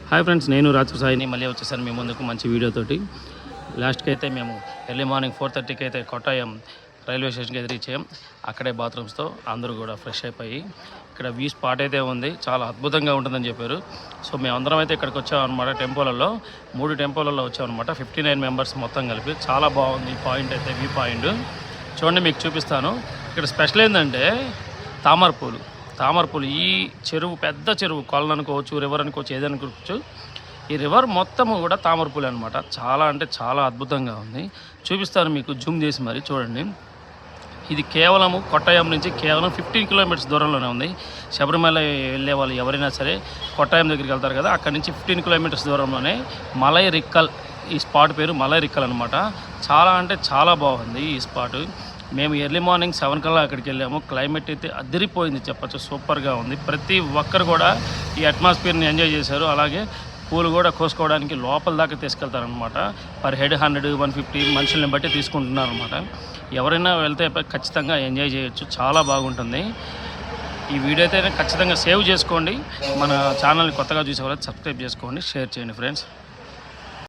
Hi friends, నేను రాత్రి సాయిని మళ్ళీ వచ్చేసాను మీ ముందుకు మంచి వీడియోతోటి. లాస్ట్కి అయితే మేము ఎర్లీ మార్నింగ్ 4:30కి అయితే కొట్టాయం రైల్వే స్టేషన్కి అయితే రీచ్ అయ్యాం. అక్కడే బాత్రూమ్స్తో అందరూ కూడా ఫ్రెష్ అయిపోయి ఇక్కడ వ్యూ స్పాట్ అయితే ఉంది, చాలా అద్భుతంగా ఉంటుందని చెప్పారు. సో మేమందరం అయితే ఇక్కడికి వచ్చామన్నమాట. టెంపోలలో 3 టెంపోలలో వచ్చామన్నమాట. 59 మెంబర్స్ మొత్తం కలిపి. చాలా బాగుంది ఈ పాయింట్ అయితే, వ్యూ పాయింట్ చూడండి, మీకు చూపిస్తాను. ఇక్కడ స్పెషల్ ఏంటంటే తామరపూలు. ఈ చెరువు పెద్ద చెరువు, కొలను అనుకోవచ్చు, రివర్ అనుకోవచ్చు, ఏదనుకోవచ్చు. ఈ రివర్ మొత్తము కూడా తామరపూలు అనమాట. చాలా అంటే చాలా అద్భుతంగా ఉంది. చూపిస్తాను మీకు జూమ్ చేసి మరి చూడండి. ఇది కేవలము కొట్టాయం నుంచి కేవలం 15 కిలోమీటర్స్ దూరంలోనే ఉంది. శబరిమల వెళ్ళే వాళ్ళు ఎవరైనా సరే కొట్టాయం దగ్గరికి వెళ్తారు కదా, అక్కడి నుంచి 15 కిలోమీటర్స్ దూరంలోనే మలై రిక్కల్, ఈ స్పాట్ పేరు మలై రిక్కల్ అనమాట. చాలా అంటే చాలా బాగుంది ఈ స్పాట్. మేము ఎర్లీ మార్నింగ్ 7 కల్లా అక్కడికి వెళ్ళాము. క్లైమేట్ అయితే అదిరిపోయింది చెప్పచ్చు, సూపర్గా ఉంది. ప్రతి ఒక్కరు కూడా ఈ అట్మాస్ఫియర్ని ఎంజాయ్ చేశారు. అలాగే పూలు కూడా కోసుకోవడానికి లోపల దాకా తీసుకెళ్తారనమాట. పర్ హెడ్ 100, 150 మనుషుల్ని బట్టి తీసుకుంటున్నారనమాట. ఎవరైనా వెళ్తే ఖచ్చితంగా ఎంజాయ్ చేయొచ్చు, చాలా బాగుంటుంది. ఈ వీడియో అయితే ఖచ్చితంగా సేవ్ చేసుకోండి. మన ఛానల్ని కొత్తగా చూసే వాళ్ళు సబ్స్క్రైబ్ చేసుకోండి, షేర్ చేయండి ఫ్రెండ్స్.